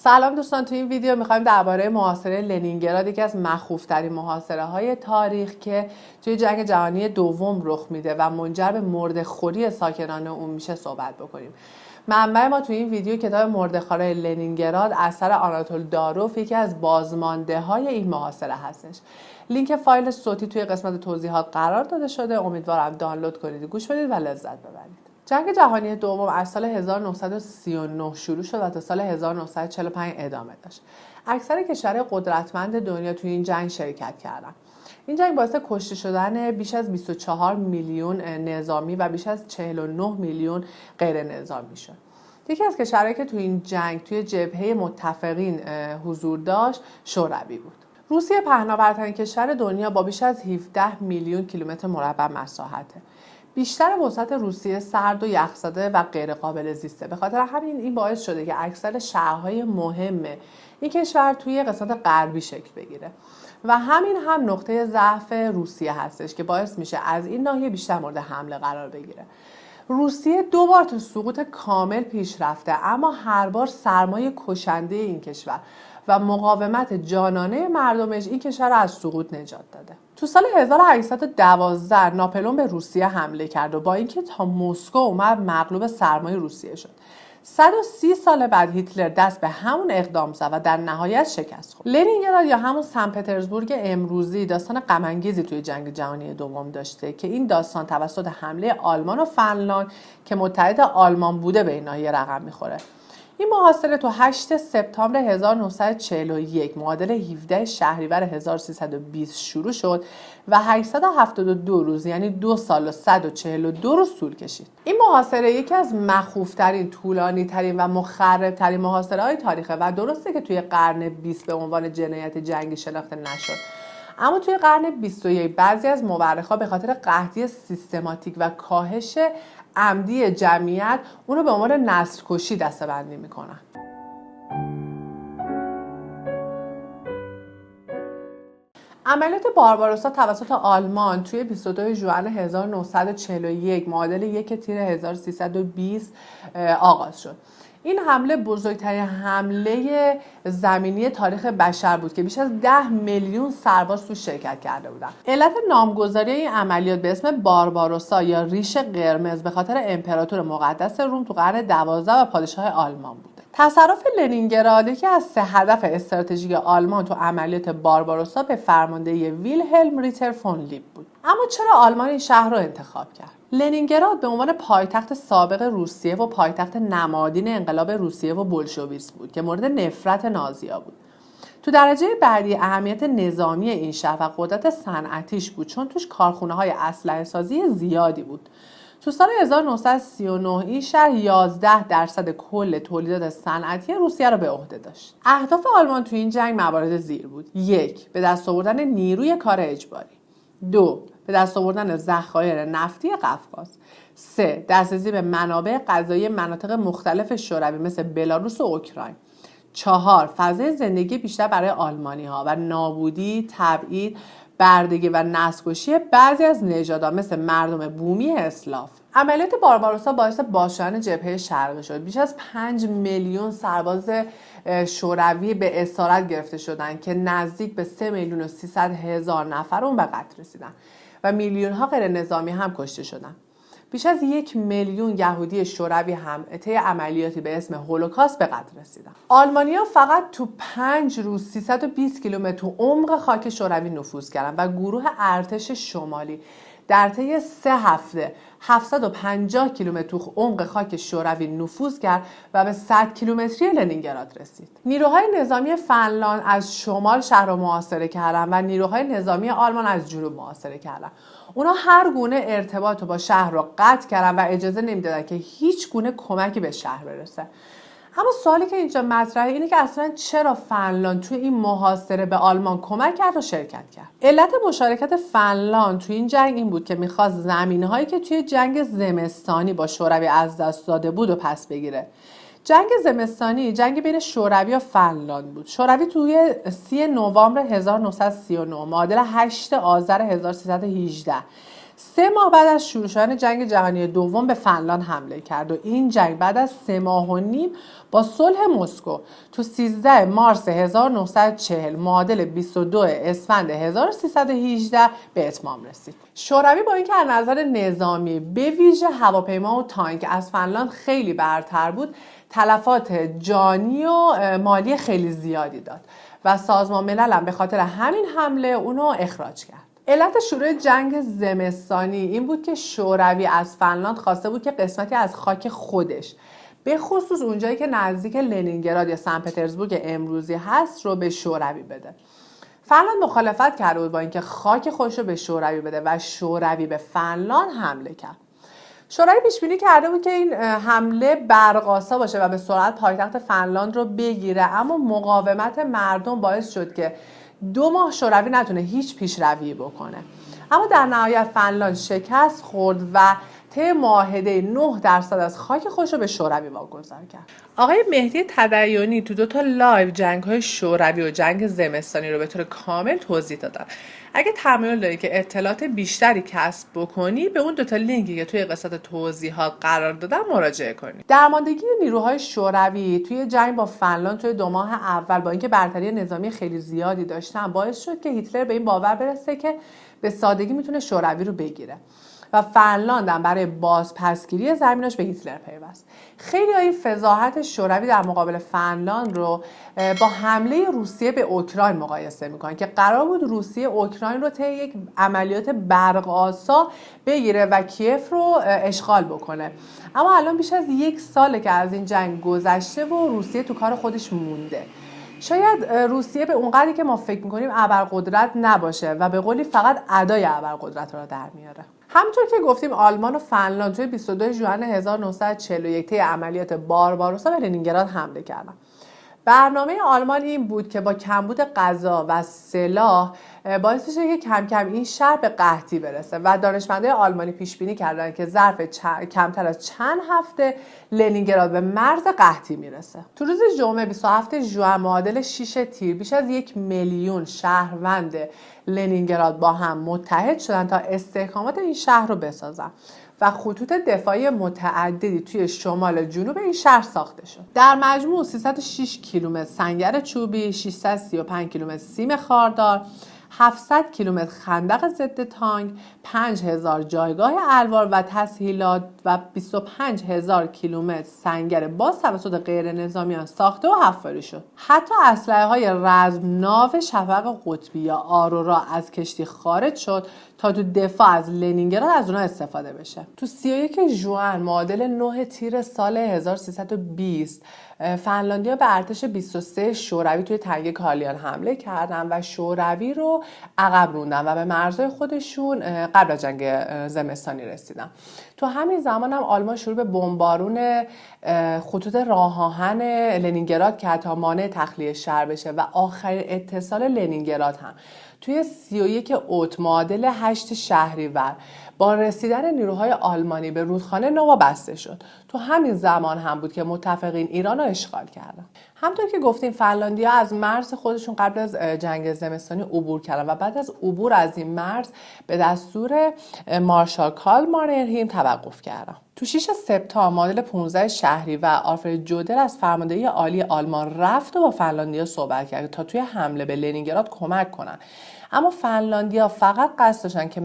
سلام دوستان، تو این ویدیو میخوایم درباره محاصره لنینگراد، یکی از مخوف‌ترین محاصره‌های تاریخ که توی جنگ جهانی دوم رخ میده و منجر به مرده‌خوری ساکنان اون میشه صحبت بکنیم. منبع ما توی این ویدیو کتاب مرده‌خواری لنینگراد اثر آناتول داروف، یکی از بازمانده‌های این محاصره هستش. لینک فایل صوتی توی قسمت توضیحات قرار داده شده. امیدوارم دانلود کنید، گوش بدید و لذت ببرید. جنگ جهانی دوم از سال 1939 شروع شد و تا سال 1945 ادامه داشت. اکثر کشورهای قدرتمند دنیا توی این جنگ شرکت کردند. این جنگ باعث کشته شدن بیش از 24 میلیون نظامی و بیش از 49 میلیون غیر نظامی شد. یکی از کشورهایی که توی این جنگ توی جبهه متفقین حضور داشت شوروی بود. روسیه پهناورترین کشور دنیا با بیش از 17 میلیون کیلومتر مربع مساحته. بیشتر وسط روسیه سرد و یخزده و غیر قابل زیسته. به خاطر همین این باعث شده که اکثر شهرهای مهم این کشور توی قسمت غربی شکل بگیره و همین هم نقطه ضعف روسیه هستش که باعث میشه از این ناحیه بیشتر مورد حمله قرار بگیره. روسیه 2 بار تا سقوط کامل پیش رفته، اما هر بار سرمایه کشنده این کشور و مقاومت جانانه مردمش این کشور را از سقوط نجات داده. تو سال 1812 ناپلئون به روسیه حمله کرد و با اینکه تا مسکو اومد مغلوب سرمایه روسیه شد. 130 سال بعد هیتلر دست به همون اقدام زد و در نهایت شکست خورد. لنینگراد یا همون سن پترزبورگ امروزی داستان غم انگیزی توی جنگ جهانی دوم داشته که این داستان توسط حمله آلمان و فنلاند که متحد آلمان بوده به این ناحیه رقم میخوره. این محاصره تو 8 سپتامبر 1941 معادل 17 شهریور 1320 شروع شد و 872 روز یعنی 2 سال و 142 روز طول کشید. این محاصره یکی از مخوفترین، طولانی‌ترین و مخرب‌ترین محاصره‌های تاریخه و درسته که توی قرن 20 به عنوان جنایت جنگی شناخته نشد، اما توی قرن 21 بعضی از مورخ‌ها به خاطر قحطی سیستماتیک و کاهش عمدی جمعیت اونو به عنوان نسل‌کشی دسته‌بندی میکنن. عملیات بارباروسا توسط آلمان توی 22 ژوئن 1941 معادل 1 تیر 1320 آغاز شد. این حمله بزرگترین حمله زمینی تاریخ بشر بود که بیش از 10 میلیون سرباز توش شرکت کرده بودند. علت نامگذاری این عملیات به اسم بارباروسا یا ریش قرمز به خاطر امپراتور مقدس روم تو قرن 12 و پادشاه آلمان بود. تصرف لنینگراد یکی از 3 هدف استراتژیک آلمان تو عملیات بارباروسا به فرماندهی ویلهلم ریتر فون لیب بود. اما چرا آلمان این شهر رو انتخاب کرد؟ لنینگراد به عنوان پایتخت سابق روسیه و پایتخت نمادین انقلاب روسیه و بولشویسم بود که مورد نفرت نازی‌ها بود. تو درجه بعدی اهمیت نظامی این شهر و قدرت صنعتیش بود، چون توش کارخونه‌های اسلحه سازی زیادی بود. تو سال 1939 این شهر 11% کل تولیدات صنعتی روسیه را به عهده داشت. اهداف آلمان تو این جنگ موارد زیر بود: 1. به دست آوردن نیروی کار اجباری. 2. به دست آوردن ذخایر نفتی قفقاز. 3. دسترسی به منابع غذایی مناطق مختلف شوروی مثل بلاروس و اوکراین. 4. فضای زندگی بیشتر برای آلمانی‌ها و نابودی، تبعید، بردگی و نسل‌کشی بعضی از نژادها مثل مردم بومی اسلاف. عملیات بارباروسا باعث باز شدن جبهه شرقی شد. بیش از 5 میلیون سرباز شوروی به اسارت گرفته شدند که نزدیک به 3 میلیون و 300 هزار نفر اون به قتل رسیدن و میلیون ها غیر نظامی هم کشته شدند. بیش از 1 میلیون یهودی شوروی هم طی عملیاتی به اسم هولوکاست به قتل رسیدن. آلمانی‌ها فقط تو 5 روز 320 کیلومتر تو عمق خاک شوروی نفوذ کردند و گروه ارتش شمالی در طی 3 هفته 750 کیلومتر تو عمق خاک شوروی نفوذ کرد و به 100 کیلومتری لنینگراد رسید. نیروهای نظامی فنلاند از شمال شهر را محاصره کردند و نیروهای نظامی آلمان از جنوب محاصره کردند. اونا هر گونه ارتباط با شهر را قطع کردن و اجازه نمیدادن که هیچ گونه کمکی به شهر برسه. اما سوالی که اینجا مطرحه اینه که اصلا چرا فنلاند توی این محاصره به آلمان کمک کرد و شرکت کرد؟ علت مشارکت فنلاند توی این جنگ این بود که میخواست زمینهایی که توی جنگ زمستانی با شوروی از دست داده بود و پس بگیره. جنگ زمستانی جنگ بین شوروی و فنلاند بود. شوروی توی 30 نوامبر 1939 معادل 8 آذر 1318 3 ماه بعد از شروع شدن جنگ جهانی دوم به فنلاند حمله کرد و این جنگ بعد از 3 ماه و نیم با صلح مسکو تو 13 مارس 1940 معادل 22 اسفند 1318 به اتمام رسید. شوروی با اینکه از نظر نظامی به ویژه هواپیما و تانک از فنلاند خیلی برتر بود، تلفات جانی و مالی خیلی زیادی داد و سازمان ملل هم به خاطر همین حمله اونو اخراج کرد. علت شروع جنگ زمستانی این بود که شوروی از فنلاند خواسته بود که قسمتی از خاک خودش، به خصوص اونجایی که نزدیک لنینگراد یا سن پترزبورگ امروزی هست رو به شوروی بده. فنلاند مخالفت کرده بود با اینکه خاک خودش رو به شوروی بده و شوروی به فنلاند حمله کرد. شوروی پیش بینی کرده بود که این حمله برق‌آسا باشه و به سرعت پایتخت فنلاند رو بگیره، اما مقاومت مردم باعث شد که 2 ماه شوروی نتونه هیچ پیشروی بکنه. اما در نهایت فنلاند شکست خورد و طی معاهده 9% از خاک خودش رو به شوروی واگذار کرد. آقای مهدی تدیونی تو 2 تا لایو جنگ‌های شوروی و جنگ زمستانی رو به طور کامل توضیح دادن. اگه تمایل داری که اطلاعات بیشتری کسب بکنی، به اون 2 تا لینکی که توی قسمت توضیحات قرار دادم مراجعه کنی. درماندگی نیروهای شوروی توی جنگ با فنلاند توی 2 ماه اول با اینکه برتری نظامی خیلی زیادی داشتن، باعث شد که هیتلر به این باور برسه که به سادگی میتونه شوروی رو بگیره و فنلاند هم برای بازپسگیری زمینش به هیتلر پیوست. خیلی این فضاحت شوروی در مقابل فنلاند رو با حمله روسیه به اوکراین مقایسه میکنن که قرار بود روسیه اوکراین رو طی یک عملیات برق‌آسا بگیره و کیف رو اشغال بکنه. اما الان بیش از 1 ساله که از این جنگ گذشته و روسیه تو کار خودش مونده. شاید روسیه به اونقدری که ما فکر میکنیم ابرقدرت نباشه و به قولی فقط ادای ابرقدرت رو در میاره. همونطور که گفتیم آلمان و فنلاند توی 22 ژوئن 1941 طی عملیات بارباروسا به لنینگراد حمله کردن. برنامه آلمان این بود که با کمبود غذا و سلاح باعث بشه که کم کم این شهر به قحطی برسه و دانشمندان آلمانی پیش بینی کردن که ظرف کمتر از چند هفته لنینگراد به مرز قحطی میرسه. تو روز جمعه 27 ژوئن معادل 6 تیر بیش از 1 میلیون شهروند لنینگراد با هم متحد شدن تا استحکامات این شهر رو بسازن و خطوط دفاعی متعددی توی شمال جنوب این شهر ساخته شد. در مجموع 306 کیلومتر سنگر چوبی، 635 کیلومتر سیم خاردار، 700 کیلومتر خندق ضد تانک، 5000 جایگاه الوار و تسهیلات و 25000 کیلومتر سنگر باز توسط غیر نظامیان ساخته و حفاری شد. حتی اسلحه های رزمناو شفق قطبی یا آرورا از کشتی خارج شد تا تو دفاع از لنینگراد از اونها استفاده بشه. تو 31 ژوئن معادل 9 تیر سال 1320 فنلاندیا به ارتش 23 شوروی توی تنگه کالیان حمله کردن و شوروی رو عقب روندن و به مرزهای خودشون قبل از جنگ زمستانی رسیدن. تو همین زمان هم آلمان شروع به بمبارون خطوط راه آهن لنینگراد کرد تا مانع تخلیه شهر بشه و آخرین اتصال لنینگراد هم توی 31 اوت معادل 8 شهریور با رسیدن نیروهای آلمانی به رودخانه نوا بسته شد. تو همین زمان هم بود که متفقین ایران رو اشغال کردن. همونطور که گفتیم فنلاندیا از مرز خودشون قبل از جنگ زمستانی عبور کردن و بعد از عبور از این مرز به دستور مارشال کارل ماننهیم توقف کردن. تو 6 سپتامبر معادل 15 شهریور آلفرد جودل از فرماندهی عالی آلمان رفت و با فنلاندیا صحبت کرد تا توی حمله به لنینگراد کمک کنن. اما فنلاندیا فقط قصد داشتن که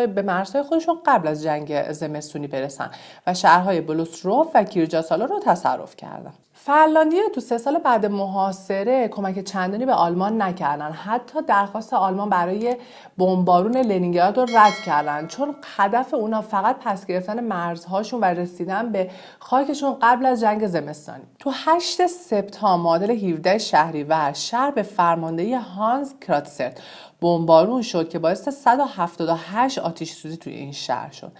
به مرزهای خودشون قبل از جنگ زمستونی برسن و شهرهای بلوسروف و کیرجاسالا رو تصرف کردن. فنلاندیا تو 3 سال بعد محاصره کمک چندانی به آلمان نکردن. حتی درخواست آلمان برای بمبارون لنینگراد رو رد کردن چون هدف اونا فقط پس گرفتن مرزهاشون و رسیدن به خاکشون قبل از جنگ زمستانی. تو 8 سپتامبر معادل 17 شهریور شهر به فرماندهی هانس کراتسرت بمبارون شد که باعث 178 آتش سوزی توی این شهر شد.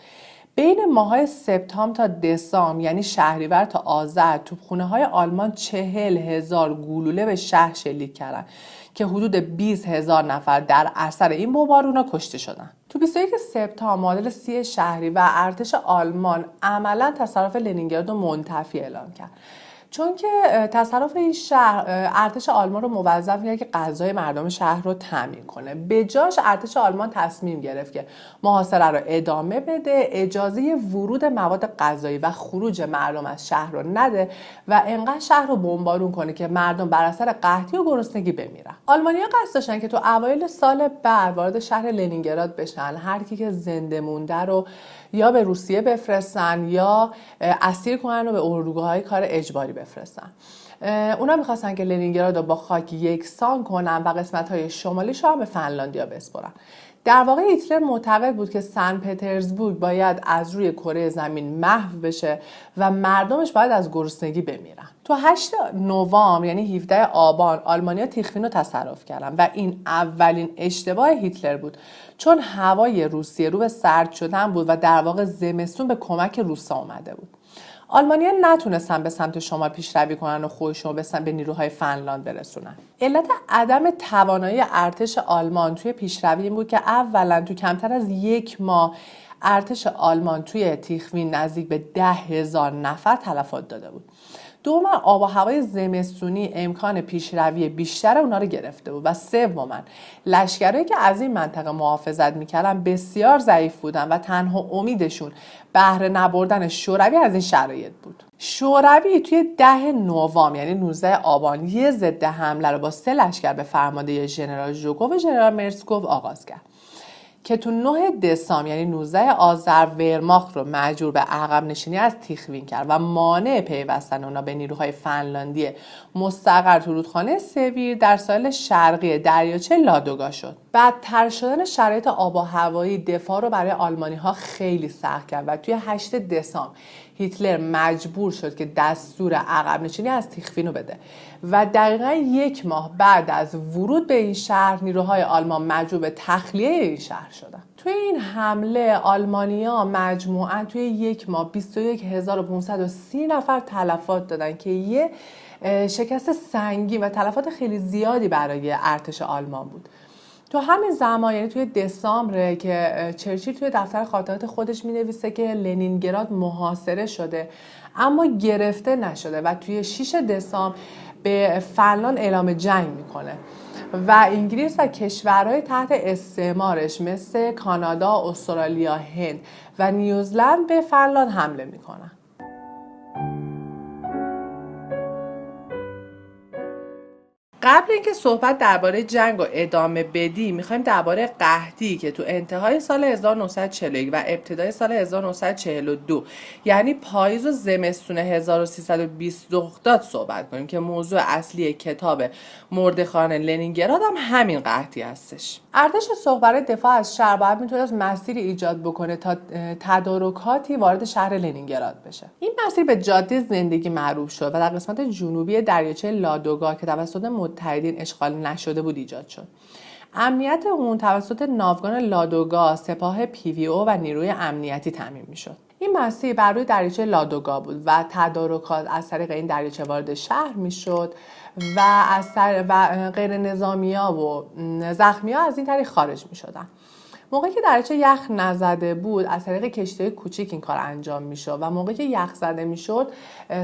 بین ماهای سپتامبر تا دسامبر یعنی شهریور تا آذر توپخانه‌های آلمان 40,000 گلوله به شهر شلیک کردند که حدود 20,000 نفر در اثر این بمبارون‌ها کشته شدند. تو 21 سپتامبر معادل 30 شهریور ارتش آلمان عملاً تصرف لنینگراد رو منتفی اعلام کرد. چون که تصرف این شهر ارتش آلمان رو موظف کرد که غذای مردم شهر رو تامین کنه. به جاش ارتش آلمان تصمیم گرفت که محاصره رو ادامه بده، اجازه ورود مواد غذایی و خروج مردم از شهر رو نده و انقدر شهر رو بمبارون کنه که مردم بر اثر قحطی و گرسنگی بمیرن. آلمانی‌ها قصد داشتن که تو اوایل سال بعد وارد شهر لنینگراد بشن. هر کی که زنده مونده رو یا به روسیه بفرستن یا اسیر کنن و به اردوگاه‌های کار اجباری بفرستن. اونا می‌خواستن که لنینگراد رو با خاک یکسان کنن و قسمت‌های شمالیش رو هم به فنلاندیا بسپرن. در واقع هیتلر معتقد بود که سن پترزبورگ باید از روی کره زمین محو بشه و مردمش باید از گرسنگی بمیرن. تو 8 نوامبر یعنی 17 آبان آلمانیا تیخوین رو تصرف کردن و این اولین اشتباه هیتلر بود، چون هوای روسیه رو به سرد شدن بود و در واقع زمستون به کمک روسا اومده بود. آلمانی‌ها نتونستن به سمت شمال پیشروی کنن و خودشون رو به نیروهای فنلاند برسونن. علت عدم توانایی ارتش آلمان توی پیشروی این بود که اولا تو کمتر از 1 ماه ارتش آلمان توی تیخوین نزدیک به 10,000 نفر تلفات داده بود. دوما آب و هوای زمستونی امکان پیشروی بیشتر اونا رو گرفته بود و سوما لشکرهایی که از این منطقه محافظت میکردن بسیار ضعیف بودن و تنها امیدشون بهره نبردن شوروی از این شرایط بود. شوروی توی 10 نوامبر یعنی 19 آبان یه ضد حمله رو با 3 لشکر به فرمانده ژنرال ژوکوف و ژنرال مرزکوف آغاز کرد که تو 9 دسامبر یعنی 19 آذر ورماخت رو مجبور به عقب نشینی از تیخوین کرد و مانع پیوستن اونا به نیروهای فنلاندی مستقر تو رودخانه سویر در ساحل شرقی دریاچه لادوگا شد. بدتر شدن شرایط آب و هوایی دفاع رو برای آلمانی‌ها خیلی سخت کرد و توی 8 دسامبر هیتلر مجبور شد که دستور عقب نشینی از تیخوین رو بده و دقیقاً 1 ماه بعد از ورود به این شهر نیروهای آلمان مجبور به تخلیه این شهر شدن. توی این حمله آلمانی‌ها مجموعاً توی 1 ماه 21530 نفر تلفات دادن که یه شکست سنگین و تلفات خیلی زیادی برای ارتش آلمان بود. تو همین زمان یعنی توی دسامبر که چرچیل توی دفتر خاطرات خودش می‌نویسه که لنینگراد محاصره شده اما گرفته نشده و توی 6 دسامبر به فنلاند اعلام جنگ میکنه و انگلیس و کشورهای تحت استعمارش مثل کانادا، استرالیا، هند و نیوزلند به فنلاند حمله میکنن. قبل اینکه صحبت درباره جنگ رو ادامه بدیم میخوایم درباره قحطی که تو انتهای سال 1941 و ابتدای سال 1942 یعنی پاییز و زمستون 1320 رخ داد صحبت کنیم که موضوع اصلی کتاب مردخان لنینگراد هم همین قحطی هستش. ارتش سرخ برای دفاع از شهر باید میتونست مسیری ایجاد بکنه تا تدارکاتی وارد شهر لنینگراد بشه. این مسیر به جاده زندگی معروف شد و در قسمت جنوبی دریاچه لادوگا که توسط متحدین اشغال نشده بود ایجاد شد. امنیت اون توسط ناوگان لادوگا، سپاه PVO و نیروی امنیتی تامین میشد. این مسیر بر روی دریاچه لادوگا بود و تدارکات از طریق این دریاچه وارد شهر میشد و غیر نظامی‌ها و زخمی‌ها از این طریق خارج می‌شدن. موقعی که دریاچه یخ نزده بود از طریق کشتی‌های کوچیک این کار انجام میشد و موقعی که یخ زده میشد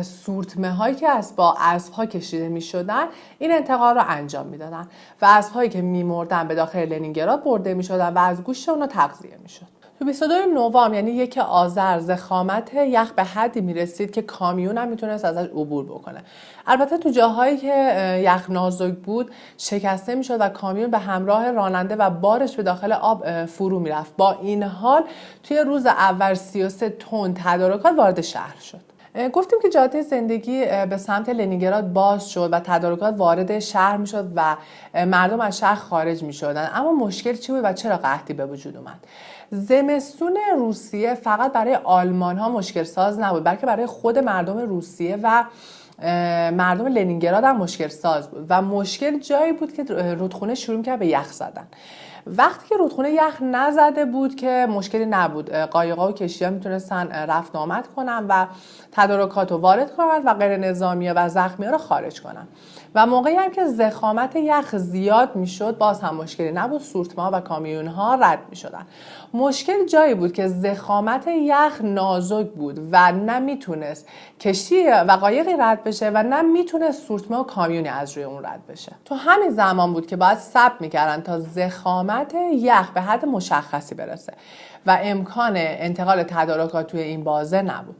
سورتمه‌هایی که با اسب‌ها کشیده میشدن این انتقال رو انجام میدادن و اسب‌هایی که میمردن به داخل لنینگراد برده میشدن و از گوشت اونها تغذیه میشد. تو 22 نوامبر یعنی 1 آذر ضخامت یخ به حدی میرسید که کامیون هم میتونست ازش عبور بکنه. البته تو جاهایی که یخ نازک بود شکسته میشد و کامیون به همراه راننده و بارش به داخل آب فرو میرفت. با این حال توی روز اول 33 تن تدارکات وارد شهر شد. گفتیم که جاده زندگی به سمت لنینگراد باز شد و تدارکات وارد شهر میشد و مردم از شهر خارج میشدن. اما مشکل چی بود و چرا قحطی به وجود اومد؟ زمستون روسیه فقط برای آلمان ها مشکل ساز نبود بلکه برای خود مردم روسیه و مردم لنینگراد هم مشکل ساز بود و مشکل جایی بود که رودخونه شروع کرد به یخ زدن وقتی که رودخونه یخ نزده بود که مشکلی نبود، قایق‌ها و کشتی‌ها میتونستن رفت آمد کنن و تدارکات رو وارد کنن و غیر نظامی‌ها و زخمی‌ها رو خارج کنن. و موقعی هم که ضخامت یخ زیاد میشد باز هم مشکلی نبود، سورتمه‌ها و کامیون‌ها رد میشدن. مشکل جایی بود که ضخامت یخ نازک بود و نه میتونست کشتی و قایقی رد بشه و نه میتونست سورتمه و کامیونی از روی اون رد بشه. تو همین زمان بود که باید صبر میکردن تا ضخامت یخ به حد مشخصی برسه و امکان انتقال تدارکات توی این بازه نبود.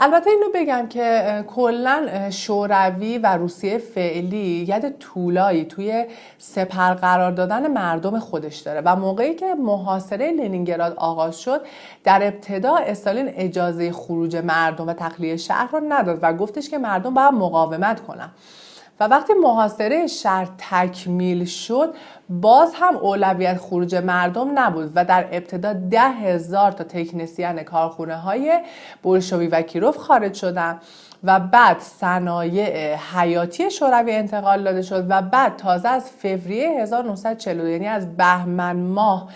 البته اینو بگم که کلا شوروی و روسیه فعلی ید طولایی توی سپر قرار دادن مردم خودش داره و موقعی که محاصره لنینگراد آغاز شد در ابتدا استالین اجازه خروج مردم و تخلیه شهر رو نداد و گفتش که مردم باید مقاومت کنن. و وقتی محاصره شهر تکمیل شد باز هم اولویت خروج مردم نبود و در ابتدا 10,000 تا تکنسین کارخونه های بولشوی و کیروف خارج شدن و بعد صنایع حیاتی شوروی انتقال داده شد و بعد تازه از فوریه 1942 یعنی از بهمن ماه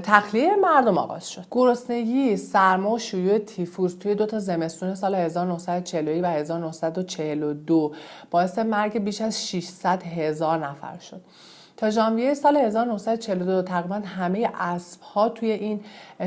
تخلیه مردم آغاز شد. گرسنگی، سرما و شیوع تیفوس توی 2 تا زمستون سال 1941 و 1942 باعث مرگ بیش از 600,000 نفر شد. تا ژانویه سال 1942 تقریبا همه اسب‌ها توی این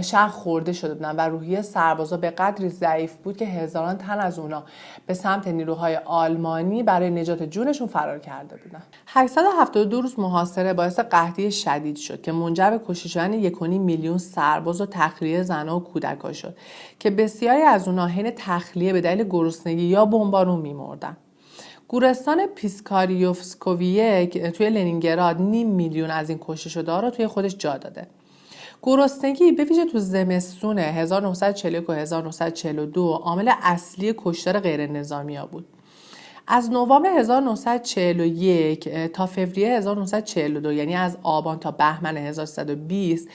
شهر خورده شده بودن و روحیه سربازا به قدری ضعیف بود که هزاران تن از اونا به سمت نیروهای آلمانی برای نجات جونشون فرار کرده بودن. 872 روز محاصره باعث قحطی شدید شد که منجر به کشته شدن 1.5 میلیون سرباز و تخلیه زنان و کودکان شد که بسیاری از اونا حین تخلیه به دلیل گرسنگی یا بمبارون می‌مردن. گورستان پیسکاریوفسکویه توی لنینگراد 500,000 از این کشته شده‌ها رو توی خودش جا داده. گرسنگی به ویژه تو زمستون 1941 و 1942 عامل اصلی کشتار غیر نظامی‌ها بود. از نوامبر 1941 تا فوریه 1942 یعنی از آبان تا بهمن 1320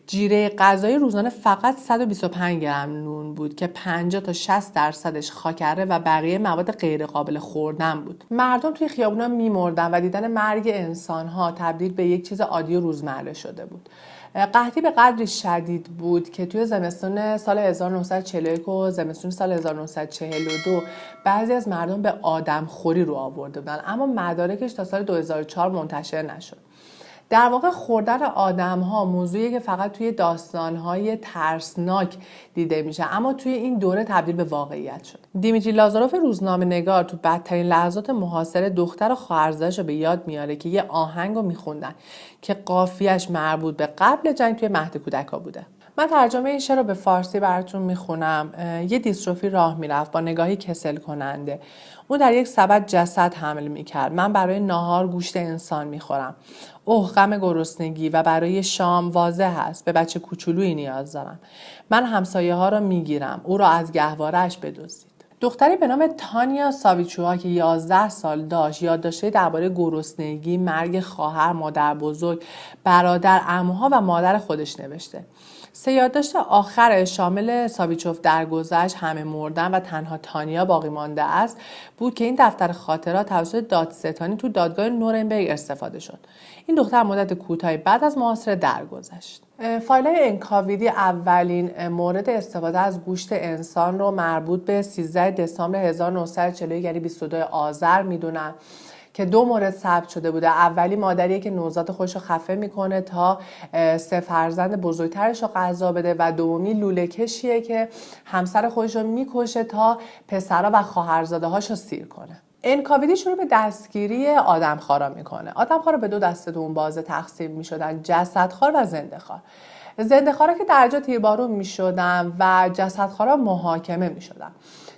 جیره غذایی روزانه فقط 125 گرم نون بود که 50 تا 60% خاکره و بقیه مواد غیر قابل خوردن بود. مردم توی خیابونا می‌مردن و دیدن مرگ انسان‌ها تبدیل به یک چیز عادی و روزمره شده بود. قحطی به قدری شدید بود که توی زمستون سال 1941 و زمستون سال 1942 بعضی از مردم به آدمخوری رو آورده بودن، اما مدارکش تا سال 2004 منتشر نشد. در واقع خوردن آدم‌ها موضوعی که فقط توی داستان‌های ترسناک دیده میشه، اما توی این دوره تبدیل به واقعیت شد. دیمیتری لازاروف روزنامه‌نگار تو بدترین لحظات محاصره دختر و خواهرزادش رو به یاد میاره که یه آهنگ رو میخوندن که قافیه‌اش مربوط به قبل جنگ توی مهد کودک‌ها بوده. من ترجمه این شعر رو به فارسی براتون میخونم. یه دیستروفی راه میرفت با نگاهی کسل کننده. اون در یک سبد جسد حمل میکرد. من برای ناهار گوشت انسان میخورم. اوه غم گرسنگی و برای شام واضح هست. به بچه کوچولویی نیاز دارم. من همسایه ها رو میگیرم. او را از گهواره‌اش بدزدید. دختری به نام تانیا ساویچوها که 11 سال داشت یادداشت‌های درباره گرسنگی، مرگ خواهر، مادر بزرگ، برادر، عموها و مادر خودش نوشته. 3 یادداشت آخر شامل ساویچوف درگذشت، همه مردن و تنها تانیا باقی مانده است بود که این دفتر خاطرات توسط دادستانی تو دادگاه نورنبرگ استفاده شد. این دختر مدت کوتاهی بعد از محاصره درگذشت. فایل‌های انکاویدی اولین مورد استفاده از گوشت انسان رو مربوط به 13 دسامبر 1941 یعنی 22 آذر میدونن که 2 مورد ثبت شده بوده. اولی مادریه که نوزاد خودش رو خفه میکنه تا 3 فرزند بزرگترش رو غذا بده و دومی لوله کشیه که همسر خودش رو میکشه تا پسرها و خواهرزاده هاش رو سیر کنه. انکاویدی شروع به دستگیری آدمخوارا میکنه. آدمخوارا به 2 دسته تو اون بازه تقسیم میشدن: جسدخوار و زنده‌خوار. زنده‌خوارا که درجا تیربارون میشدن و جسدخوارا محاکمه میشدن.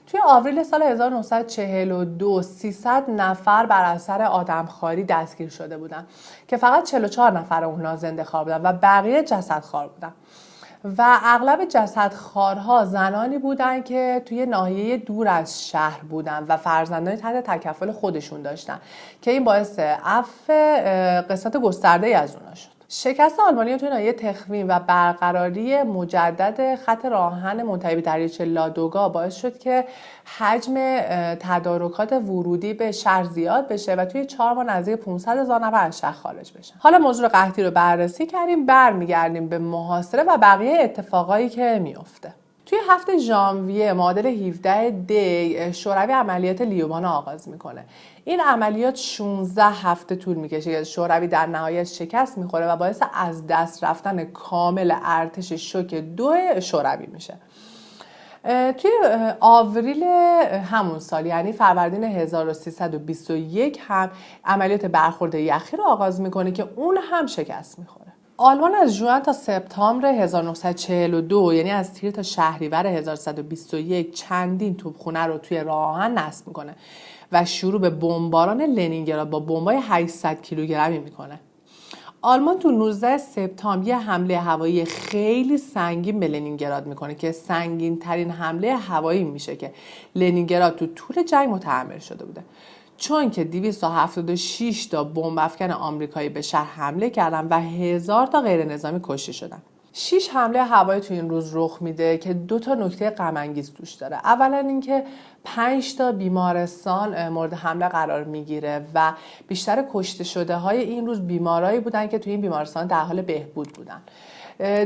توی آوریل سال 1942 300 نفر بر اثر آدمخواری دستگیر شده بودن که فقط 44 نفر اونها زنده‌خوار بودن و بقیه جسدخوار بودن. و اغلب جسدخوارها زنانی بودن که توی ناحیه دور از شهر بودن و فرزندانی تحت تکفل خودشون داشتن که این باعث عفو قسمت گسترده‌ای از اونها شد. شکست آلمانیا توی ناحیه تخوین و برقراری مجدد خط راهن منتهی به دریاچه لادوگا باعث شد که حجم تدارکات ورودی به شهر زیاد بشه و توی 4 ماه نزدیک 500,000 نفر از شهر خارج بشن. حالا موضوع قحطی رو بررسی کردیم، برمیگردیم به محاصره و بقیه اتفاقایی که میفته. توی هفته ژانویه معادل 17 دی شوروی عملیات لیوبان آغاز میکنه. این عملیات 16 هفته طول میکشه که شوروی در نهایت شکست میخوره و باعث از دست رفتن کامل ارتش شوک 2 شوروی میشه. توی آوریل همون سال یعنی فروردین 1321 هم عملیات برخورد یخی رو آغاز میکنه که اون هم شکست میخوره. آلمان از ژوئن تا سپتامبر 1942 یعنی از تیر تا شهریور 1321 چندین توپخونه رو توی راه آهن نصب میکنه و شروع به بمباران لنینگراد با بمبای 800 کیلوگرمی میکنه. آلمان تو 19 سپتامبر یه حمله هوایی خیلی سنگین به لنینگراد میکنه که سنگین ترین حمله هوایی میشه که لنینگراد تو طول جنگ متحمل شده بوده، چون که 276 تا بمب افکن آمریکایی به شهر حمله کردن و 1000 تا غیر نظامی کشته شدن. 6 حمله هوایی تو این روز رخ میده که 2 تا نکته غم انگیز توش داره. اولا اینکه 5 تا بیمارستان مورد حمله قرار میگیره و بیشتر کشته شده های این روز بیمارایی بودن که توی این بیمارستان در حال بهبود بودن.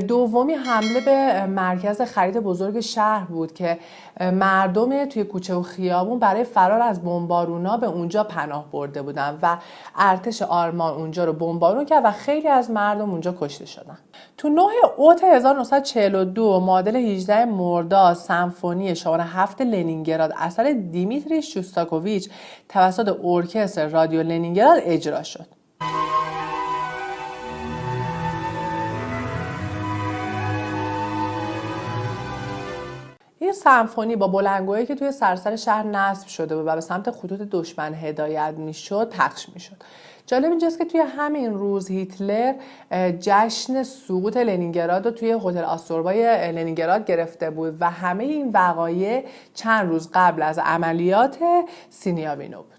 دومی حمله به مرکز خرید بزرگ شهر بود که مردم توی کوچه و خیابون برای فرار از بمبارونا به اونجا پناه برده بودن و ارتش آلمان اونجا رو بمبارون کرد و خیلی از مردم اونجا کشته شدن. تو 9 اوت 1942 معادل 18 مرداد سمفونی شماره 7 لنینگراد اثر دیمیتری شوستاکوویچ توسط ارکستر رادیو لنینگراد اجرا شد. این سمفونی با بلندگویی که توی سراسر شهر نصب شده بود و به سمت خطوط دشمن هدایت میشد پخش میشد. جالب اینجاست که توی همین روز هیتلر جشن سقوط لنینگراد رو توی هتل آستوربای لنینگراد گرفته بود و همه این وقایع چند روز قبل از عملیات سینیاوینو بود.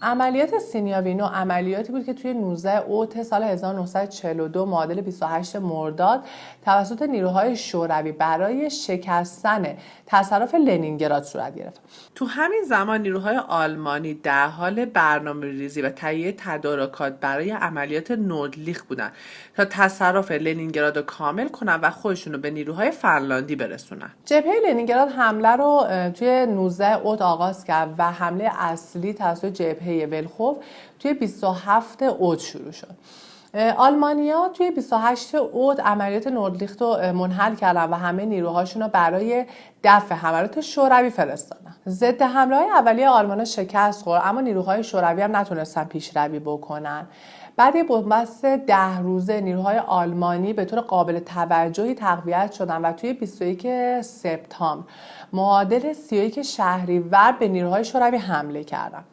عملیات سینیاوینو عملیاتی بود که توی 19 اوت سال 1942 معادل 28 مرداد توسط نیروهای شوروی برای شکستن تصرف لنینگراد صورت گرفت. تو همین زمان نیروهای آلمانی در حال برنامه‌ریزی و تهیه تدارکات برای عملیات نوردلیخ بودن تا تصرف لنینگراد رو کامل کنن و خودشون رو به نیروهای فنلاندی برسونن. جبهه لنینگراد حمله رو توی 19 اوت آغاز کرد و حمله اصلی توسط جبهه ولخوف توی 27 اوت شروع شد. آلمانیا توی 28 اوت عملیات نوردلیخت رو منحل کردن و همه نیروهاشون رو برای دفع حملات شوروی فرستادن. ضد حمله‌های اولیه آلمان‌ها شکست خورد، اما نیروهای شوروی هم نتونستن پیشروی بکنن. بعد یک بنبست 10 روزه نیروهای آلمانی به طور قابل توجهی تقویت شدن و توی 21 سپتامبر معادل 31 شهریور به نیروهای شوروی حمله کردن.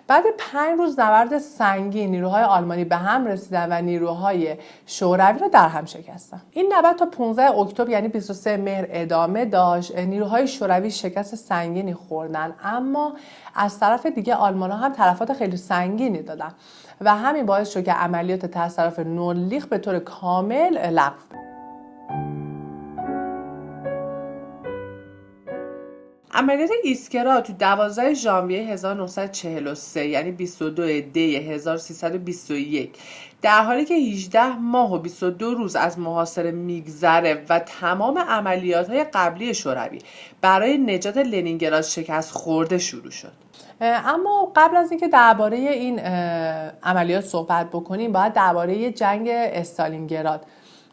بعد 5 روز نبرد سنگین نیروهای آلمانی به هم رسیدن و نیروهای شوروی رو در هم شکستن. این نبرد تا 15 اکتبر یعنی 23 مهر ادامه داشت. نیروهای شوروی شکست سنگینی خوردن، اما از طرف دیگه آلمان‌ها هم تلفات خیلی سنگینی دادن و همین باعث شد که عملیات تصرف نوردلیخ به طور کامل لغو بشه. عملیات ایسکرا تو 12 ژانویه 1943 یعنی 22 دی 1321 در حالی که 18 ماه و 22 روز از محاصره میگذره و تمام عملیات‌های قبلی شوروی برای نجات لنینگراد شکست خورده شروع شد. اما قبل از اینکه درباره این عملیات صحبت بکنیم باید درباره جنگ استالینگراد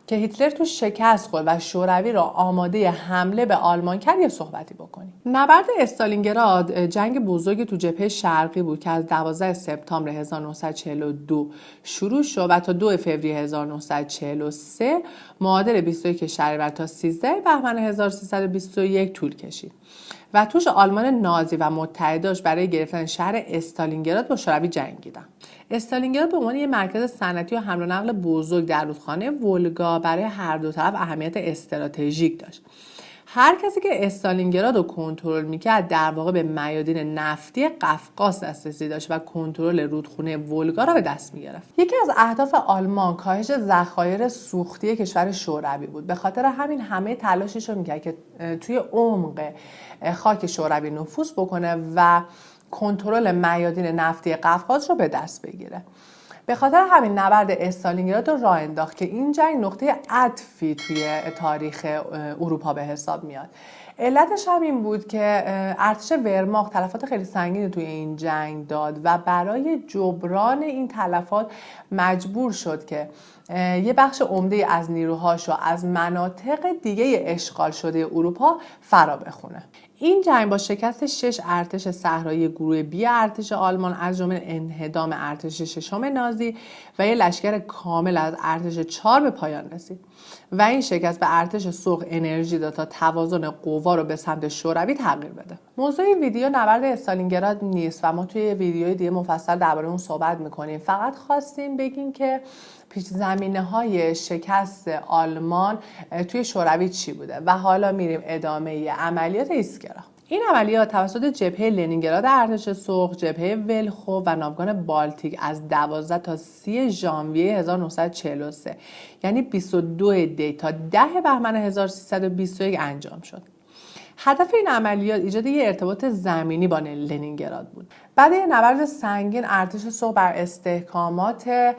که هیتلر تو شکست خورد و شوروی را آماده حمله به آلمان کرد یه صحبتی بکنیم. نبرد استالینگراد جنگ بزرگ تو جبهه شرقی بود که از 12 سپتامبر 1942 شروع شد و تا 2 فوریه 1943 معادل 21 شهریور تا 13 بهمن 1321 طول کشید و توش آلمان نازی و متحداش برای گرفتن شهر استالینگراد با شوروی جنگیدن. استالینگراد به عنوان یک مرکز صنعتی و حمل و نقل بزرگ در رودخانه ولگا برای هر دو طرف اهمیت استراتژیک داشت. هر کسی که استالینگراد رو کنترل میکرد در واقع به میادین نفتی قفقاز دسترسی داشت و کنترل رودخونه ولگا را به دست میگرفت. یکی از اهداف آلمان کاهش ذخایر سوختی کشور شوروی بود. به خاطر همین همه تلاشش رو میکرد که توی عمق خاک شوروی نفوذ بکنه و کنترل میادین نفتی قفقاز رو به دست بگیره. به خاطر همین نبرد استالینگراد رو راه انداخت که این جنگ نقطه عطفی توی تاریخ اروپا به حساب میاد. علتش هم این بود که ارتش ورماخت تلفات خیلی سنگینی توی این جنگ داد و برای جبران این تلفات مجبور شد که یه بخش عمده از نیروهاشو از مناطق دیگه اشغال شده اروپا فرا بخونه. این جنگ با شکست 6 ارتش صحرایی گروه بی ارتش آلمان از جمله انهدام ارتش ششم نازی و یک لشکر کامل از ارتش 4 به پایان رسید و این شکست به ارتش سرخ انرژی داد تا توازن قوا رو به سمت شوروی تغییر بده. موضوع ویدیو نبرد استالینگراد نیست و ما توی ویدیوی دیگه مفصل درباره اون صحبت میکنیم. فقط خواستیم بگیم که پیش زمینه‌های شکست آلمان توی شوروی چی بوده و حالا میریم ادامه عملیات ایسکرا. این عملیات توسط جبهه لنینگراد ارتش سرخ، جبهه ولخو و ناوگان بالتیک از 12 تا 30 ژانویه 1943 یعنی 22 دی تا 10 بهمن 1321 انجام شد. هدف این عملیات ایجاد یک ارتباط زمینی با لنینگراد بود. بعد یک نبرد سنگین ارتش سرخ بر استحکامات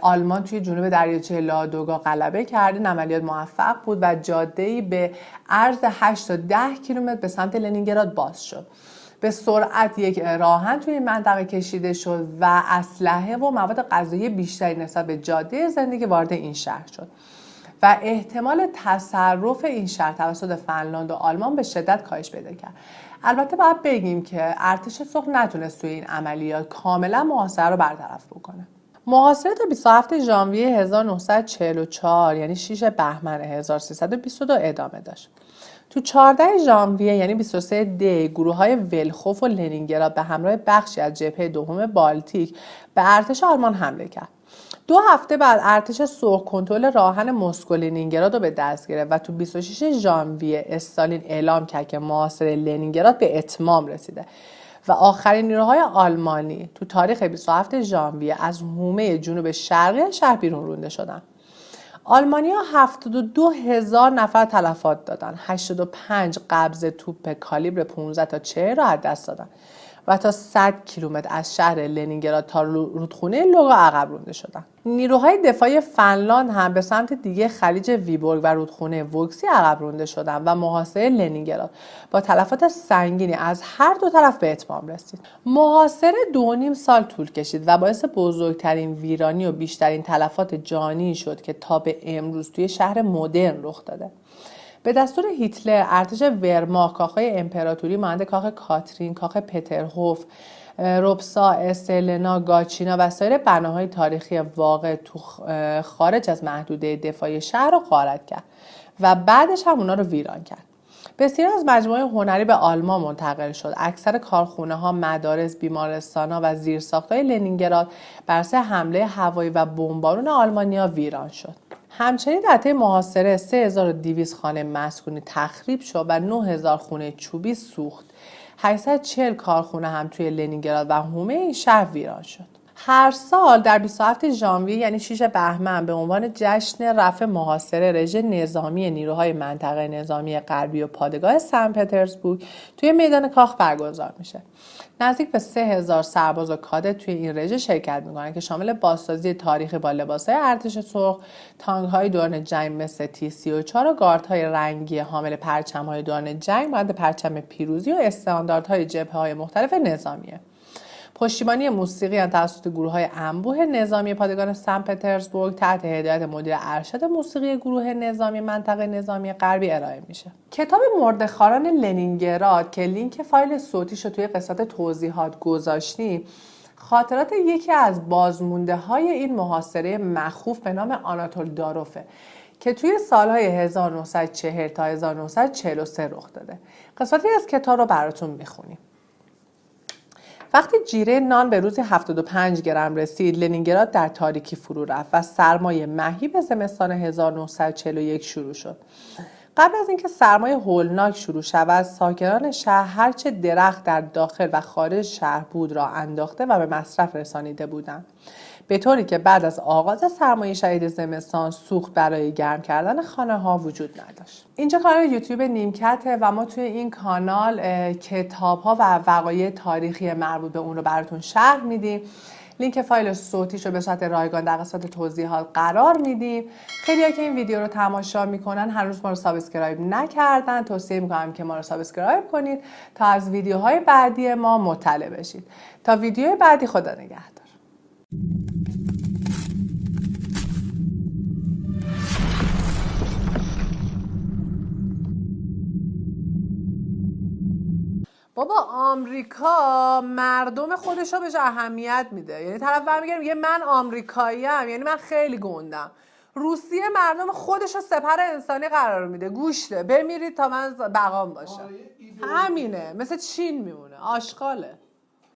آلمان توی جنوب دریاچه لادوگا غلبه کرد. این عملیات موفق بود و جاده‌ای به عرض 8 تا 10 کیلومتر به سمت لنینگراد باز شد. به سرعت یک راهن توی این منطقه کشیده شد و اسلحه و مواد غذایی بیشتری نسبت به جاده زندگی وارد این شهر شد و احتمال تصرف این شهر توسط فنلاند و آلمان به شدت کاهش پیدا کرد. البته باید بگیم که ارتش سرخ نتونست توی این عملیات کاملا محاصره رو برطرف بکنه. محاصره تا 27 ژانویه 1944 یعنی 6 بهمن 1322 ادامه داشت. تو 14 ژانویه یعنی 23 دی گروه‌های ولخوف و لنینگراد به همراه بخشی از جبهه دوم بالتیک به ارتش آلمان حمله کرد. 2 هفته بعد ارتش سرخ کنترل راهن مسکو لنینگراد رو به دست گرفت و تو 26 ژانویه استالین اعلام کرد که محاصره لنینگراد به اتمام رسیده و آخرین نیروهای آلمانی تو تاریخ 27 ژانویه از حومه جنوب شرقی شهر بیرون رونده شدند. آلمانی‌ها 72,000 نفر تلفات دادن، 85 قبض توپ کالیبر 15 تا 40 را از دست دادن و تا 100 کیلومتر از شهر لنینگراد تا رودخونه لوگا عقب رانده شدند. نیروهای دفاعی فنلاند هم به سمت دیگه خلیج ویبورگ و رودخونه وکسی عقب رانده شدند و محاصره لنینگراد با تلفات سنگینی از هر دو طرف به اتمام رسید. محاصره 2.5 سال طول کشید و باعث بزرگترین ویرانی و بیشترین تلفات جانی شد که تا به امروز توی شهر مدرن رخ داده. به دستور هیتلر ارتش ورماخت کاخهای امپراتوری مانند کاخ کاترین، کاخ پترهوف، روبسا، استرلنا، گاچینا و سایر بناهای تاریخی واقع تو خارج از محدوده دفاعی شهر رو غارت کرد و بعدش هم اونا رو ویران کرد. بسیاری از مجموعه هنری به آلمان منتقل شد. اکثر کارخانه‌ها، مدارس، بیمارستان‌ها و زیرساخت‌های لنینگراد بر اثر حمله هوایی و بمبارون آلمانی‌ها ویران شد. همچنین در طی محاصره 3200 خانه مسکونی تخریب شد و 9000 خونه چوبی سوخت. 840 کارخانه هم توی لنینگراد و حومه این شهر ویران شد. هر سال در 27 ژانویه یعنی 6 بهمن به عنوان جشن رفع محاصره رژه نظامی نیروهای منطقه نظامی غربی و پادگاه سن پترزبورگ توی میدان کاخ برگزار میشه. نزدیک به 3000 سرباز و کادر توی این رژه شرکت میکنن که شامل بازسازی تاریخی با لباسهای ارتش سرخ، تانک‌های دوران جنگ مثل T-34 و گاردهای رنگی حامل پرچم‌های دوران جنگ مانند پرچم پیروزی و استانداردهای جبهه‌های مختلف نظامیه. پشتیبانی موسیقی هم توسط گروه‌های انبوه نظامی پادگان سن پترزبورگ تحت هدایت مدیر ارشد موسیقی گروه نظامی منطقه نظامی غربی ارائه میشه. کتاب مرده‌خواران لنینگراد که لینک فایل صوتیشو توی قسمت توضیحات گذاشتیم، خاطرات یکی از بازمونده‌های این محاصره مخوف به نام آناتول داروفه که توی سالهای 1940 تا 1943 رخ داده. قسمتی از کتاب رو براتون میخونیم. وقتی جیره نان به روزی 75 گرم رسید، لنینگراد در تاریکی فرو رفت و سرمای مهیب زمستان 1941 شروع شد. قبل از اینکه سرمای هولناک شروع شود، ساکنان شهر هرچه درخت در داخل و خارج شهر بود را انداخته و به مصرف رسانیده بودند، به طوری که بعد از آغاز سرمای شدید زمستان سوخت برای گرم کردن خانه ها وجود نداشت. اینجا کانال یوتیوب نیمکته و ما توی این کانال کتاب ها و وقایع تاریخی مربوط به اون رو براتون شرح میدیم. لینک فایل صوتیش رو به صورت رایگان در قسمت توضیحات قرار میدیم. خیلی‌ها که این ویدیو رو تماشا میکنن هنوز ما رو سابسکرایب نکردن، توصیه میکنم که ما رو سابسکرایب کنید تا از ویدیوهای بعدی ما مطلع بشید. تا ویدیو بعدی، خدا نگهدار. بابا آمریکا مردم خودش رو بهش اهمیت میده. یعنی طرف برمیگره میگه من آمریکاییم، یعنی من خیلی گندم. روسیه مردم خودش رو سپر انسانی قرار میده، گوشته بمیرید تا من بقام باشه. همینه، مثل چین میمونه، آشغاله.